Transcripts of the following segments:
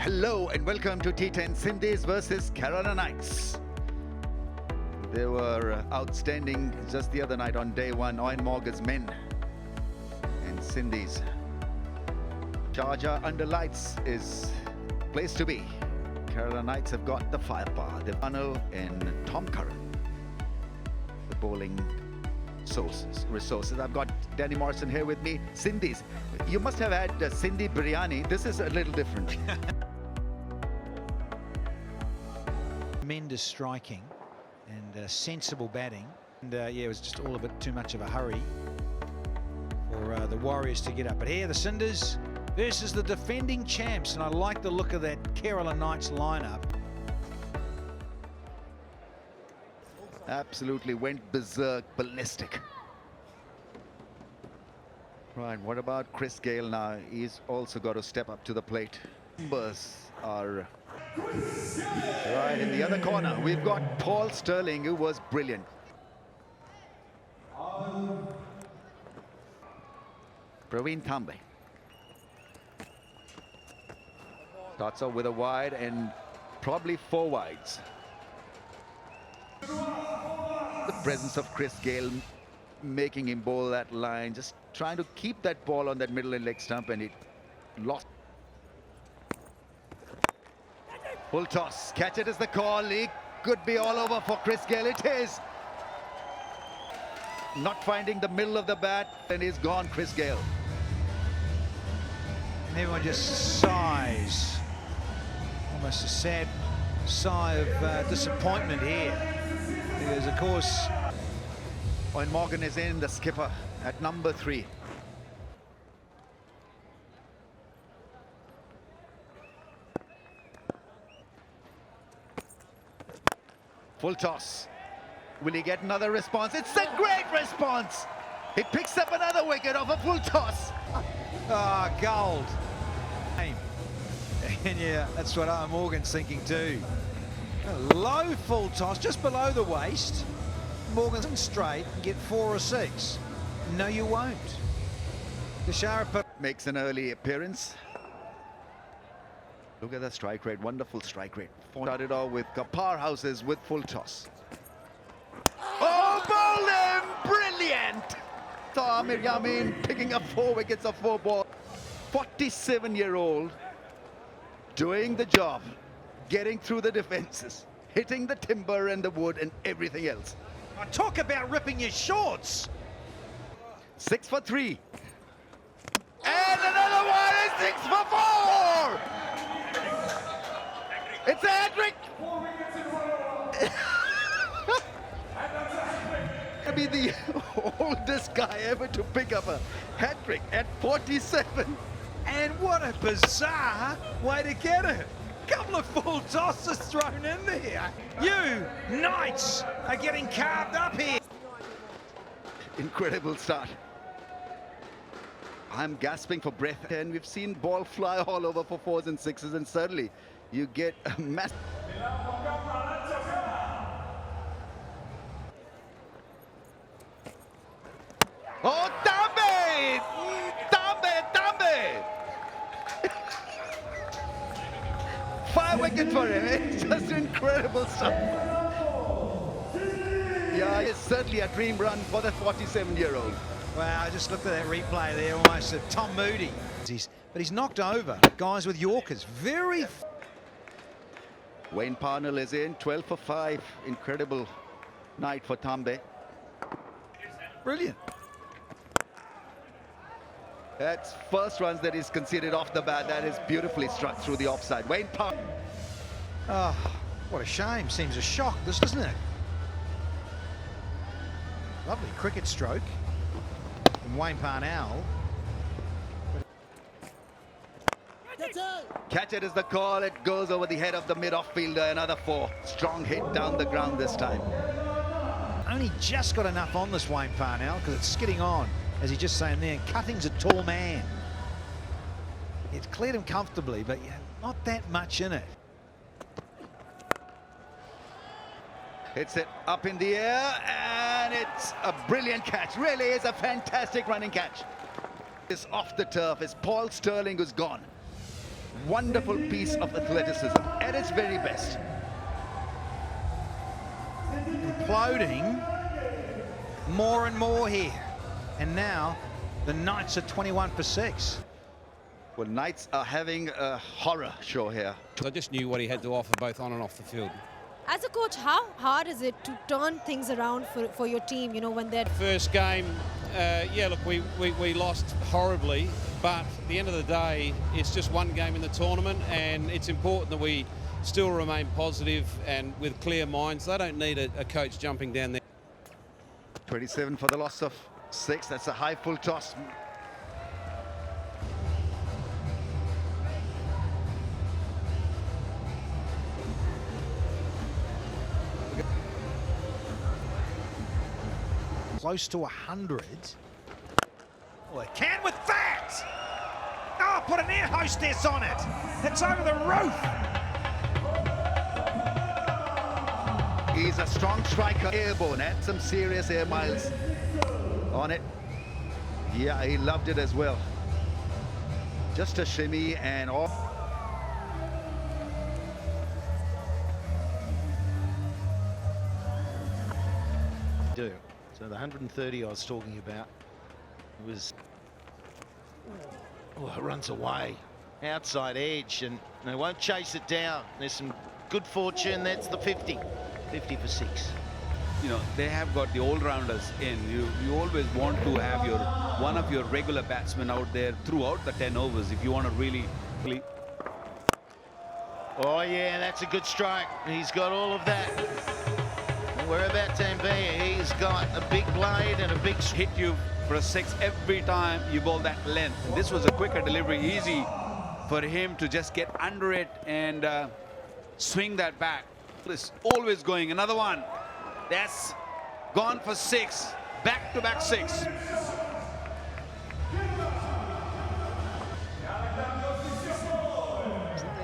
Hello and welcome to T10 Sindhis versus Kerala Knights. They were outstanding just the other night on day one. Owen Morgan's men and Sindhis. Sharjah under lights is place to be. Kerala Knights have got the firepower. The funnel and Tom Curran, the bowling resources. I've got Danny Morrison here with me. Sindhis. You must have had Sindhi biryani. This is a little different. Tremendous striking and sensible batting, and yeah, it was just all a bit too much of a hurry for the Warriors to get up. But here the Sindhis versus the defending champs, and I like the look of that Kerala Knights lineup. Absolutely went berserk, ballistic. Right, what about Chris Gayle now? He's also got to step up to the plate. Numbers are right in the other corner. We've got Paul Sterling, who was brilliant. Praveen Thambe starts off with a wide and probably 4 wides. The presence of Chris Gayle making him bowl that line, just trying to keep that ball on that middle and leg stump, and it lost. Full toss, catch it is the call. It could be all over for Chris Gayle. It is. Not finding the middle of the bat, and he's gone, Chris Gayle. And everyone just sighs, almost a sad sigh of disappointment here, because of course Owen Morgan is in, the skipper at number 3. Full toss. Will he get another response? It's a great response. He picks up another wicket off a full toss. Ah, gold. And yeah, that's what Morgan's thinking too. A low full toss, just below the waist. Morgan's straight and get 4 or 6. No, you won't. Deshara makes an early appearance. Look at the strike rate, wonderful strike rate. Started off with powerhouses with full toss. Oh, bowled him! Brilliant! Amir Yamin picking up 4 wickets of 4 balls. 47-year-old doing the job, getting through the defenses, hitting the timber and the wood and everything else. I talk about ripping your shorts. 6 for 3. And another one is 6 for 4! It's a hat-trick! To be the oldest guy ever to pick up a hat-trick at 47. And what a bizarre way to get it. A couple of full tosses thrown in there. You Knights are getting carved up here. Incredible start. I'm gasping for breath, and we've seen ball fly all over for 4s and 6s, and suddenly you get a massive. Oh, Thambe! Thambe! 5 wickets for him. It's just incredible stuff. Yeah, it's certainly a dream run for the 47-year-old. Wow, I just looked at that replay there, almost a Tom Moody. But he's knocked over guys with Yorkers. Very. Wayne Parnell is in, 12 for 5. Incredible night for Thambe. Brilliant. That's first runs that is conceded off the bat. That is beautifully struck through the offside. Wayne Parnell. Oh, what a shame. Seems a shock, this, doesn't it? Lovely cricket stroke from Wayne Parnell. Catch it is the call. It goes over the head of the mid-off fielder. Another 4. Strong hit down the ground this time. Only just got enough on this Wayne Parnell because it's skidding on, as he's just saying there. Cutting's a tall man. It's cleared him comfortably, but yeah, not that much in it. Hits it up in the air, and it's a brilliant catch. Really is a fantastic running catch. It's off the turf. It's Paul Sterling who's gone. wonderful piece of athleticism at its very best. Imploding more and more here. And now the Knights are 21 for 6. Well, Knights are having a horror show here. I just knew what he had to offer both on and off the field. As a coach, how hard is it to turn things around for your team, you know, when they're... First game, yeah, look, we lost horribly, but at the end of the day, it's just one game in the tournament, and it's important that we still remain positive and with clear minds. They don't need a coach jumping down there. 27 for the loss of 6. That's a high full toss. Close to 100. Well, they can with that! Oh, put an air hostess on it! It's over the roof! He's a strong striker, airborne, had some serious air miles on it. Yeah, he loved it as well. Just a shimmy and off. So the 130 I was talking about was, oh, it runs away, outside edge, and they won't chase it down. There's some good fortune. That's the 50 for 6. You know, they have got the all-rounders in. You always want to have one of your regular batsmen out there throughout the 10 overs if you want to really. Oh yeah, that's a good strike. He's got all of that. We're about Tambia. He's got a big blade and a big Hit you for a 6 every time you bowl that length. And this was a quicker delivery, easy for him to just get under it and swing that back. It's always going. Another one. That's gone for 6. Back-to-back 6. They're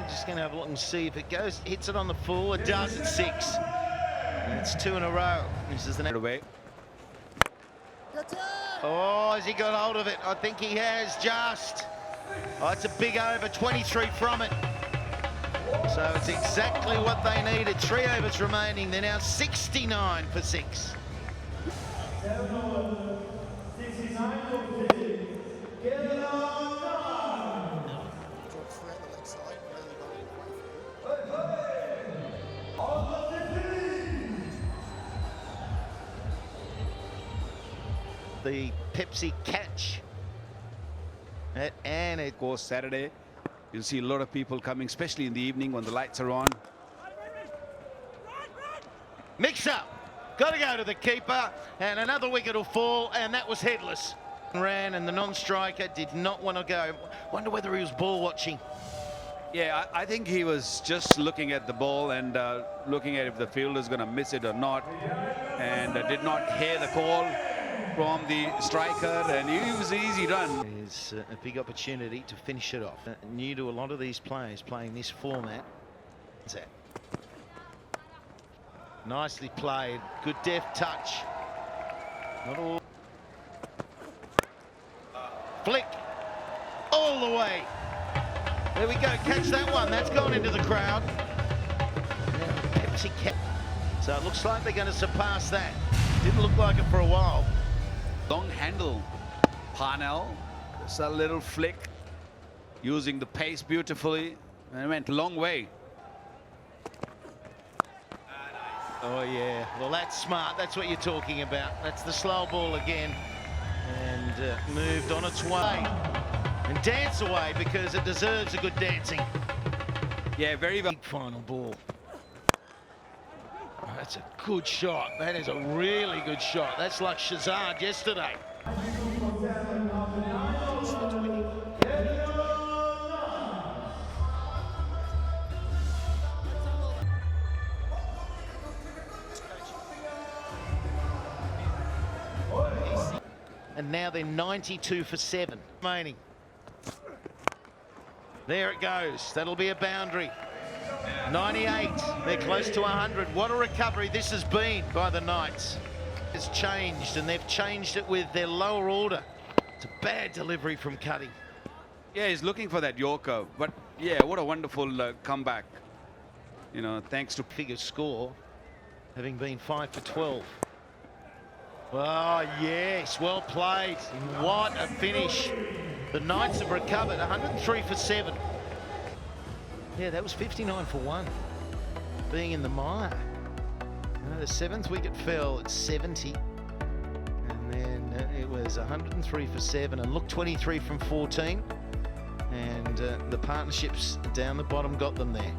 just going to have a look and see if it goes, hits it on the full. It does at 6. And it's 2 in a row. This is the next Away. Oh, has he got hold of it? I think he has just. Oh, it's a big over, 23 from it. So it's exactly what they needed. 3 overs remaining. They're now 69 for 6. The Pepsi catch. And it Of course, Saturday, you'll see a lot of people coming, especially in the evening when the lights are on. mix up. Got to go to the keeper, and another wicket will fall, and that was headless. Ran, and the non-striker did not want to go. Wonder whether he was ball watching. Yeah, I think he was just looking at the ball and looking at if the fielder's going to miss it or not, and did not hear the call from the striker, and it was an easy run. There's a big opportunity to finish it off. New to a lot of these players playing this format. Nicely played, good deft touch. Not all. Flick all the way. There we go, catch that one. That's gone into the crowd. Pepsi cap. So it looks like they're going to surpass that. Didn't look like it for a while. Long handle. Parnell, just a little flick, using the pace beautifully, and it went a long way. Oh yeah, well that's smart. That's what you're talking about. That's the slow ball again, and moved on its way and dance away because it deserves a good dancing. Yeah, very well. Big final ball. Oh, that's a good shot. That is a really good shot. That's like Shazad yesterday. And now they're 92 for 7 remaining. There it goes. That'll be a boundary. 98. They're close to 100. What a recovery this has been by the Knights. It's changed, and they've changed it with their lower order. It's a bad delivery from Cuddy. Yeah, he's looking for that Yorker. But yeah, what a wonderful comeback. You know, thanks to Figure score, having been 5 for 12. Oh, yes, well played. What a finish. The Knights have recovered 103 for 7. Yeah, that was 59 for 1. Being in the mire. The 7th wicket fell at 70. And then it was 103 for 7. And look, 23 from 14. And the partnerships down the bottom got them there.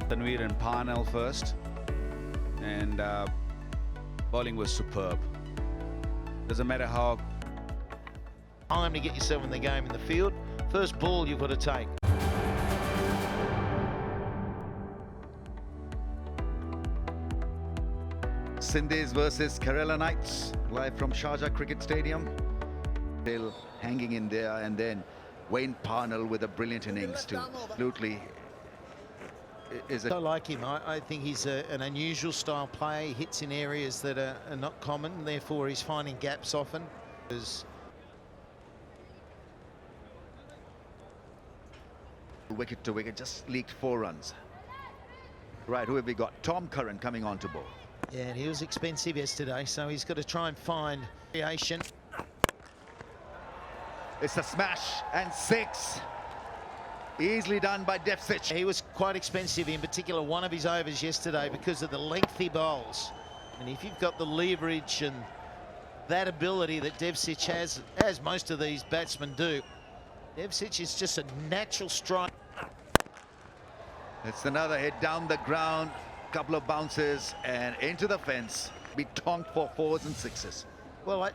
Tanveer and Parnell first. And bowling was superb. Doesn't matter how. Time to get yourself in the game in the field. First ball you've got to take. Sindhis versus Kerala Knights, live from Sharjah Cricket Stadium. Still hanging in there, and then Wayne Parnell with a brilliant innings too. Absolutely is I a like him. I think he's an unusual style player. He hits in areas that are not common, and therefore he's finding gaps often. wicket to wicket, just leaked 4 runs. Right, who have we got? Tom Curran coming on to bowl. Yeah, and he was expensive yesterday, so he's got to try and find variation. It's a smash and 6. Easily done by Devsich. He was quite expensive, in particular one of his overs yesterday, because of the length he bowls. And if you've got the leverage and that ability that Devsich has, as most of these batsmen do, Devsich is just a natural strike. It's another hit down the ground, couple of bounces and into the fence. Be tonked for 4s and 6s. Well,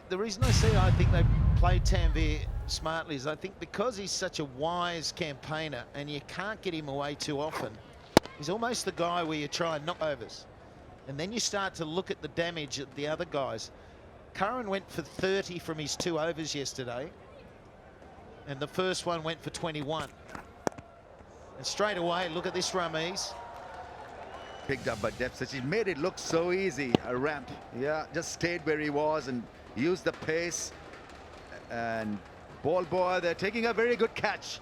the reason I say I think they played Tanveer smartly is I think because he's such a wise campaigner and you can't get him away too often, he's almost the guy where you try and knock overs. And then you start to look at the damage at the other guys. Curran went for 30 from his 2 overs yesterday, and the first one went for 21. And straight away, look at this Rameez. Picked up by Devsich. He made it look so easy, a ramp. Yeah, just stayed where he was and used the pace. And ball boy, they're taking a very good catch.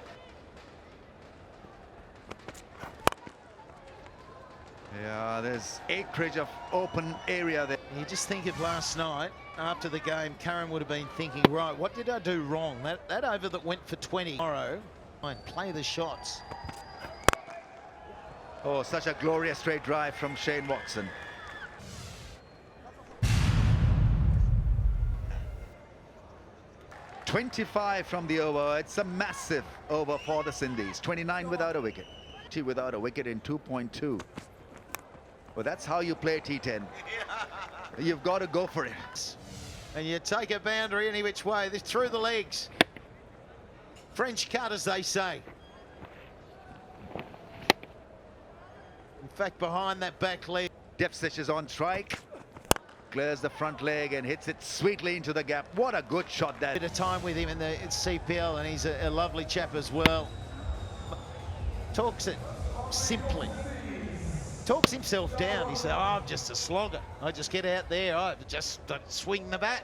Yeah, there's acreage of open area there. You just think of last night, after the game, Curran would have been thinking, right, what did I do wrong? That over that went for 20 tomorrow, and play the shots. Oh, such a glorious straight drive from Shane Watson. .25 from the over. It's a massive over for the Sindhis. 29 without a wicket. Without a wicket in 2.2. Well, that's how you play T10. You've got to go for it. And you take a boundary any which way, through the legs. French cut, as they say. In fact, behind that back leg. Devsich is on strike. Clears the front leg and hits it sweetly into the gap. What a good shot that. Bit of time with him in the CPL, and he's a lovely chap as well. Talks it simply. Talks himself down. He said, oh, I'm just a slogger. I just get out there, I just swing the bat.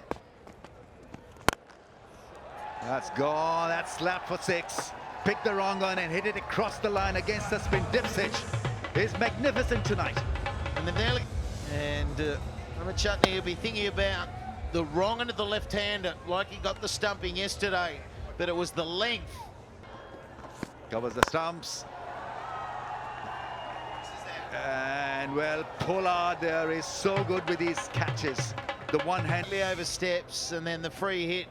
That's gone. That's slapped for 6. Picked the wrong one and hit it across the line against the spin. Devsich is magnificent tonight. And Chutney will be thinking about the wrong end of the left-hander, like he got the stumping yesterday, but it was the length. Covers the stumps. And well, Pollard there is so good with these catches. The one hand Oversteps, and then the free hit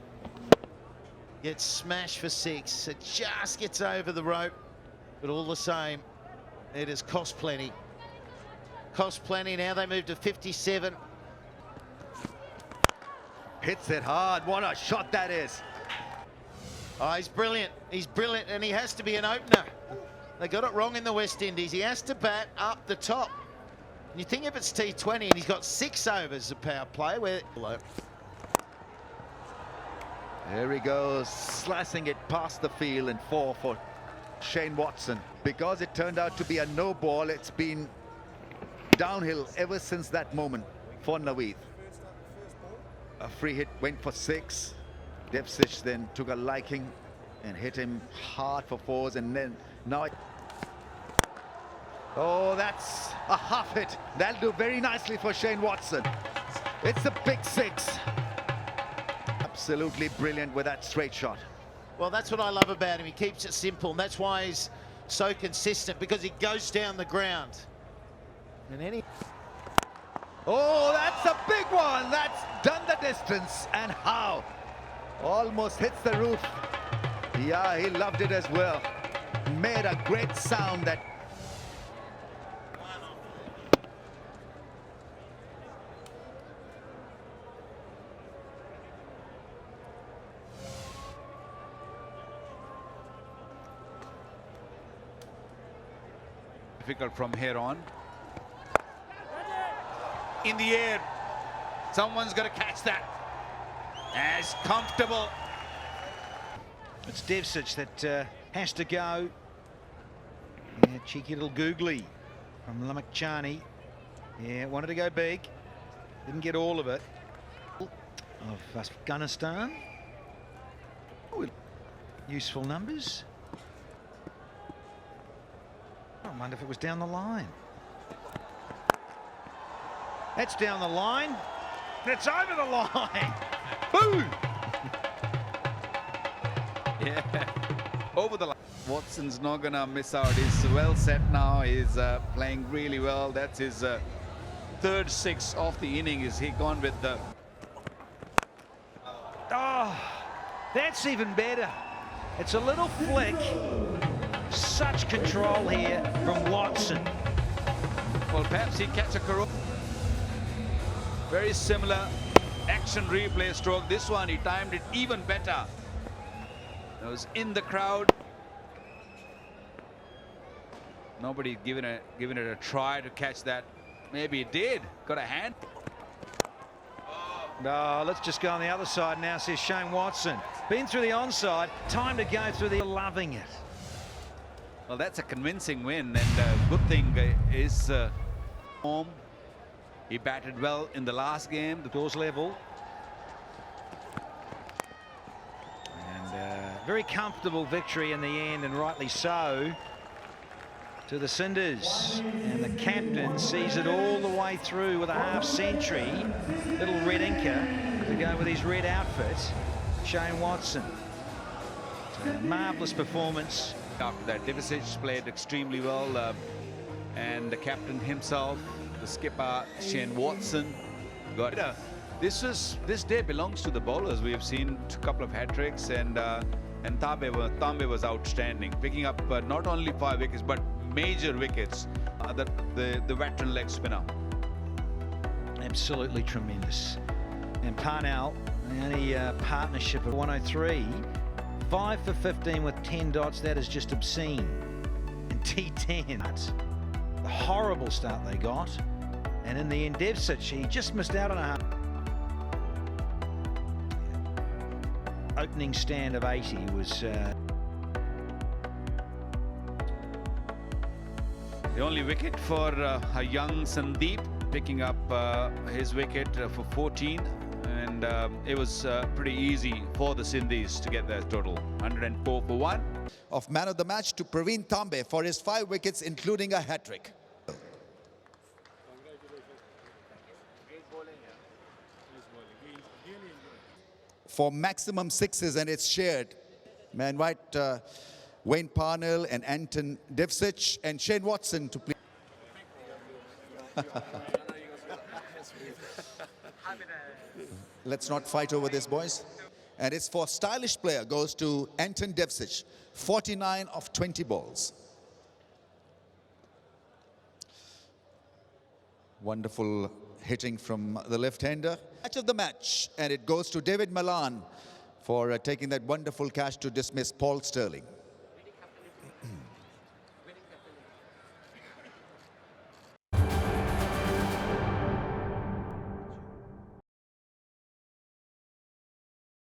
gets smashed for 6. It just gets over the rope, but all the same, it has cost plenty. Cost plenty. Now they move to 57. hits it hard. What a shot that is. Oh, he's brilliant. He's brilliant, and he has to be an opener. They got it wrong in the West Indies. He has to bat up the top. And you think if it's T20 and he's got 6 overs of power play, where There he goes, slicing it past the field and 4 for Shane Watson. Because it turned out to be a no ball, it's been downhill ever since that moment for Naveed. A free hit went for 6. Devsich then took a liking and hit him hard for fours, and then now... Oh, that's a half hit. That'll do very nicely for Shane Watson. It's a big six. Absolutely brilliant with that straight shot. Well, that's what I love about him. He keeps it simple, and that's why he's so consistent, because he goes down the ground. And any... Oh, that's a big one. That's done the distance. And how? Almost hits the roof. Yeah, he loved it as well. Made a great sound that... Difficult from here on. In the air. Someone's got to catch that. As comfortable. It's Devsic that has to go. Yeah, cheeky little googly from Lamakchani. Yeah, wanted to go big. Didn't get all of it. Of Afghanistan. Useful numbers. I wonder if it was down the line. That's down the line. It's over the line. Boom! Yeah, over the line. Watson's not gonna miss out. He's well set now. He's playing really well. That's his third six of the inning. Is he gone with the... Oh, that's even better. It's a little flick. Such control here from Watson. Well, perhaps he catch a correct. Very similar action replay stroke. This one, he timed it even better. It was in the crowd. Nobody given it a try to catch that. Maybe it did. Got a hand. No, let's just go on the other side now, says Shane Watson. Been through the onside, time to go through the... Loving it. Well, that's a convincing win, and good thing is home. He batted well in the last game. The doors level. And very comfortable victory in the end, and rightly so, to the Sindhis. And the captain sees it all the way through with a half century. Little red inker to go with his red outfit. Shane Watson. A marvellous performance. After that, Devsic played extremely well, and the captain himself, the skipper Shane Watson, got it. This day belongs to the bowlers. We have seen a couple of hat tricks, and Tambe was outstanding, picking up not only 5 wickets but major wickets. The veteran leg spinner. Absolutely tremendous. And Parnell, the only partnership of 103. 5 for 15 with 10 dots. That is just obscene. And T10, the horrible start they got. And in the end, Devsic, he just missed out on a half. Opening stand of 80 was... The only wicket for a young Sandeep, picking up his wicket for 14. And it was pretty easy for the Sindhis to get their total. 104 for 1. Of man of the match to Praveen Tambe for his 5 wickets, including a hat-trick. For maximum sixes, and it's shared. Man, right, Wayne Parnell and Anton Devsic and Shane Watson to play. Let's not fight over this, boys. And it's for stylish player, goes to Anton Devsic, 49 of 20 balls. Wonderful hitting from the left-hander. Match of the match, and it goes to David Malan for taking that wonderful catch to dismiss Paul Sterling.